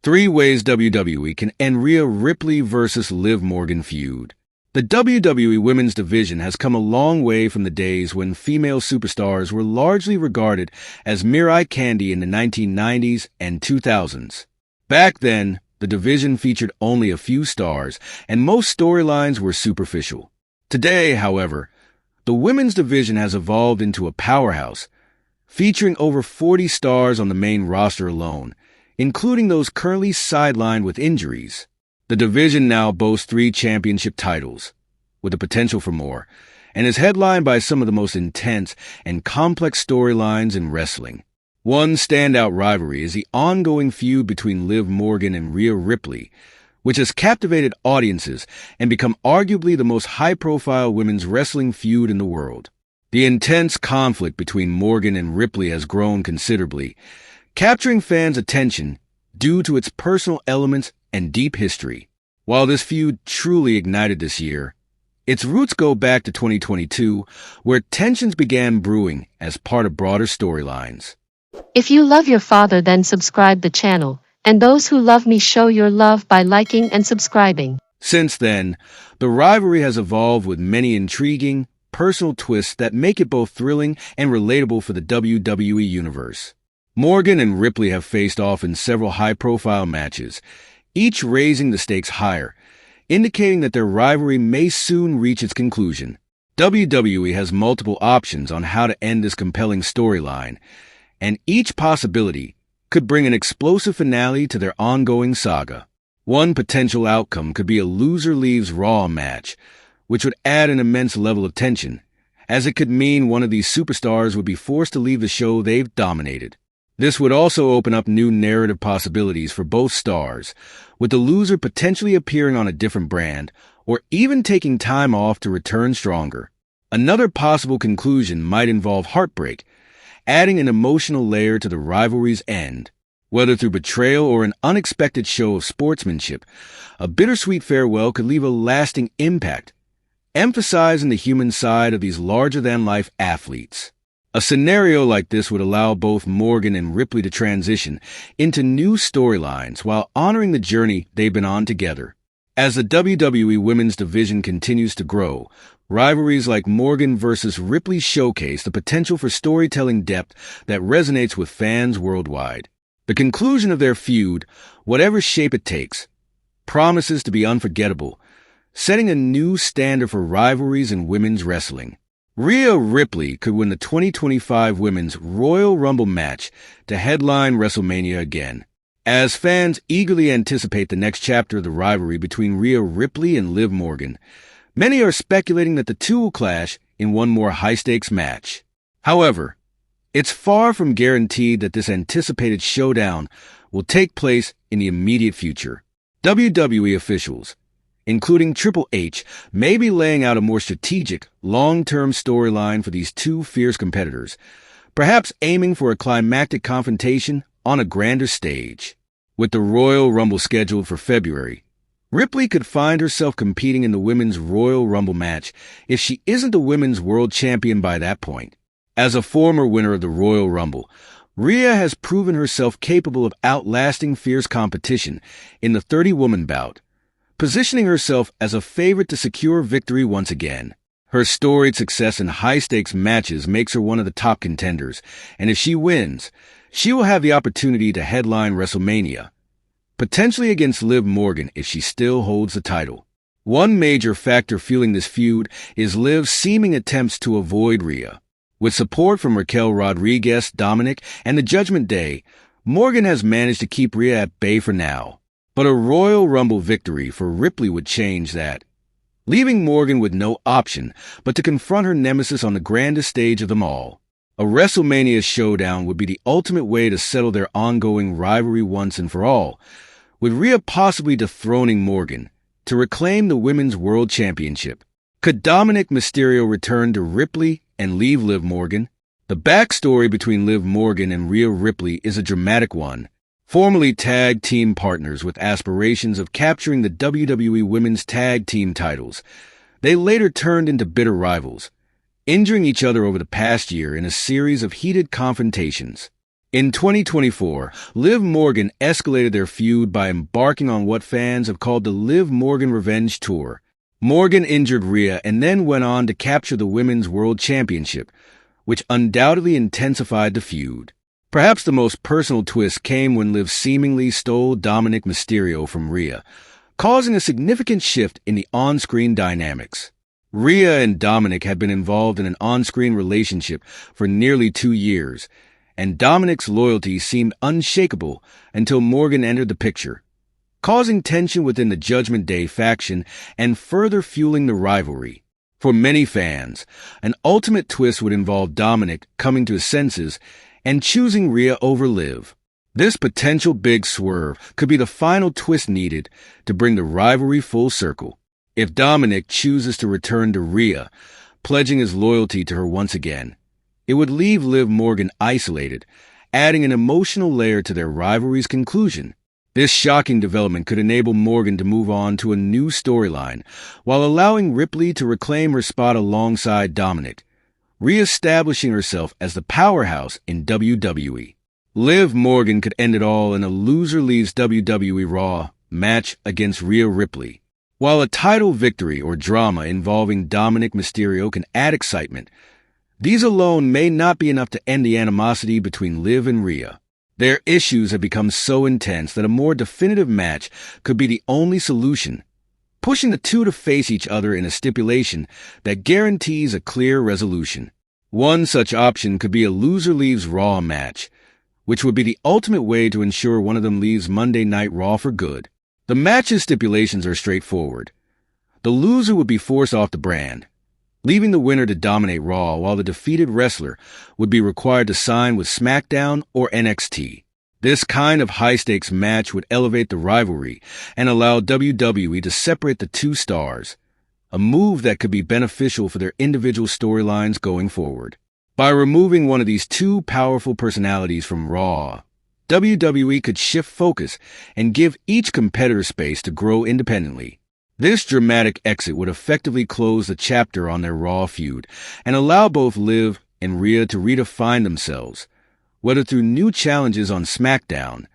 3 ways WWE can end Rhea Ripley versus Liv Morgan feud. The WWE Women's Division has come a long way from the days when female superstars were largely regarded as mere eye candy in the 1990s and 2000s. Back then, the division featured only a few stars, and most storylines were superficial. Today, however, the women's division has evolved into a powerhouse, featuring over 40 stars on the main roster alone, including those currently sidelined with injuries. The division now boasts 3 championship titles, with the potential for more, and is headlined by some of the most intense and complex storylines in wrestling. One standout rivalry is the ongoing feud between Liv Morgan and Rhea Ripley, which has captivated audiences and become arguably the most high-profile women's wrestling feud in the world. The intense conflict between Morgan and Ripley has grown considerably, capturing fans' attention due to its personal elements and deep history. While this feud truly ignited this year, its roots go back to 2022, where tensions began brewing as part of broader storylines. If you love your father, then subscribe the channel, and those who love me show your love by liking and subscribing. Since then, the rivalry has evolved with many intriguing, personal twists that make it both thrilling and relatable for the WWE universe. Morgan and Ripley have faced off in several high-profile matches, each raising the stakes higher, indicating that their rivalry may soon reach its conclusion. WWE has multiple options on how to end this compelling storyline, and each possibility could bring an explosive finale to their ongoing saga. One potential outcome could be a loser leaves Raw match, which would add an immense level of tension, as it could mean one of these superstars would be forced to leave the show they've dominated. This would also open up new narrative possibilities for both stars, with the loser potentially appearing on a different brand or even taking time off to return stronger. Another possible conclusion might involve heartbreak, adding an emotional layer to the rivalry's end. Whether through betrayal or an unexpected show of sportsmanship, a bittersweet farewell could leave a lasting impact, emphasizing the human side of these larger-than-life athletes. A scenario like this would allow both Morgan and Ripley to transition into new storylines while honoring the journey they've been on together. As the WWE Women's Division continues to grow, rivalries like Morgan versus Ripley showcase the potential for storytelling depth that resonates with fans worldwide. The conclusion of their feud, whatever shape it takes, promises to be unforgettable, setting a new standard for rivalries in women's wrestling. Rhea Ripley could win the 2025 Women's Royal Rumble match to headline WrestleMania again. As fans eagerly anticipate the next chapter of the rivalry between Rhea Ripley and Liv Morgan, many are speculating that the two will clash in one more high-stakes match. However, it's far from guaranteed that this anticipated showdown will take place in the immediate future. WWE officials, including Triple H, may be laying out a more strategic, long-term storyline for these two fierce competitors, perhaps aiming for a climactic confrontation on a grander stage. With the Royal Rumble scheduled for February, Ripley could find herself competing in the Women's Royal Rumble match if she isn't the Women's World Champion by that point. As a former winner of the Royal Rumble, Rhea has proven herself capable of outlasting fierce competition in the 30-woman bout, positioning herself as a favorite to secure victory once again. Her storied success in high-stakes matches makes her one of the top contenders, and if she wins, she will have the opportunity to headline WrestleMania, potentially against Liv Morgan if she still holds the title. One major factor fueling this feud is Liv's seeming attempts to avoid Rhea. With support from Raquel Rodriguez, Dominic, and the Judgment Day, Morgan has managed to keep Rhea at bay for now. But a Royal Rumble victory for Ripley would change that, leaving Morgan with no option but to confront her nemesis on the grandest stage of them all. A WrestleMania showdown would be the ultimate way to settle their ongoing rivalry once and for all, with Rhea possibly dethroning Morgan to reclaim the Women's World Championship. Could Dominic Mysterio return to Ripley and leave Liv Morgan? The backstory between Liv Morgan and Rhea Ripley is a dramatic one. Formerly tag team partners with aspirations of capturing the WWE Women's Tag Team titles, they later turned into bitter rivals, injuring each other over the past year in a series of heated confrontations. In 2024, Liv Morgan escalated their feud by embarking on what fans have called the Liv Morgan Revenge Tour. Morgan injured Rhea and then went on to capture the Women's World Championship, which undoubtedly intensified the feud. Perhaps the most personal twist came when Liv seemingly stole Dominik Mysterio from Rhea, causing a significant shift in the on-screen dynamics. Rhea and Dominik had been involved in an on-screen relationship for nearly 2 years, and Dominik's loyalty seemed unshakable until Morgan entered the picture, causing tension within the Judgment Day faction and further fueling the rivalry. For many fans, an ultimate twist would involve Dominik coming to his senses and choosing Rhea over Liv. This potential big swerve could be the final twist needed to bring the rivalry full circle. If Dominik chooses to return to Rhea, pledging his loyalty to her once again, it would leave Liv Morgan isolated, adding an emotional layer to their rivalry's conclusion. This shocking development could enable Morgan to move on to a new storyline, while allowing Ripley to reclaim her spot alongside Dominik, re-establishing herself as the powerhouse in WWE. Liv Morgan could end it all in a loser leaves WWE Raw match against Rhea Ripley. While a title victory or drama involving Dominik Mysterio can add excitement, these alone may not be enough to end the animosity between Liv and Rhea. Their issues have become so intense that a more definitive match could be the only solution, pushing the two to face each other in a stipulation that guarantees a clear resolution. One such option could be a loser leaves Raw match, which would be the ultimate way to ensure one of them leaves Monday Night Raw for good. The match's stipulations are straightforward. The loser would be forced off the brand, leaving the winner to dominate Raw, while the defeated wrestler would be required to sign with SmackDown or NXT. This kind of high-stakes match would elevate the rivalry and allow WWE to separate the two stars, a move that could be beneficial for their individual storylines going forward. By removing one of these two powerful personalities from Raw, WWE could shift focus and give each competitor space to grow independently. This dramatic exit would effectively close the chapter on their Raw feud and allow both Liv and Rhea to redefine themselves, whether through new challenges on SmackDown,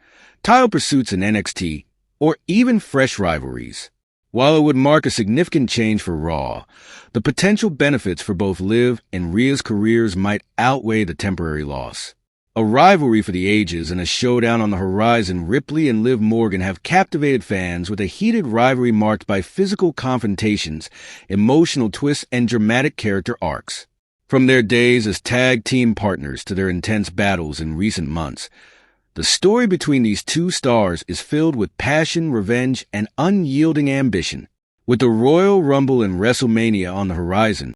title pursuits in NXT, or even fresh rivalries. While it would mark a significant change for Raw, the potential benefits for both Liv and Rhea's careers might outweigh the temporary loss. A rivalry for the ages and a showdown on the horizon, Ripley and Liv Morgan have captivated fans with a heated rivalry marked by physical confrontations, emotional twists, and dramatic character arcs. From their days as tag team partners to their intense battles in recent months, the story between these two stars is filled with passion, revenge, and unyielding ambition. With the Royal Rumble and WrestleMania on the horizon,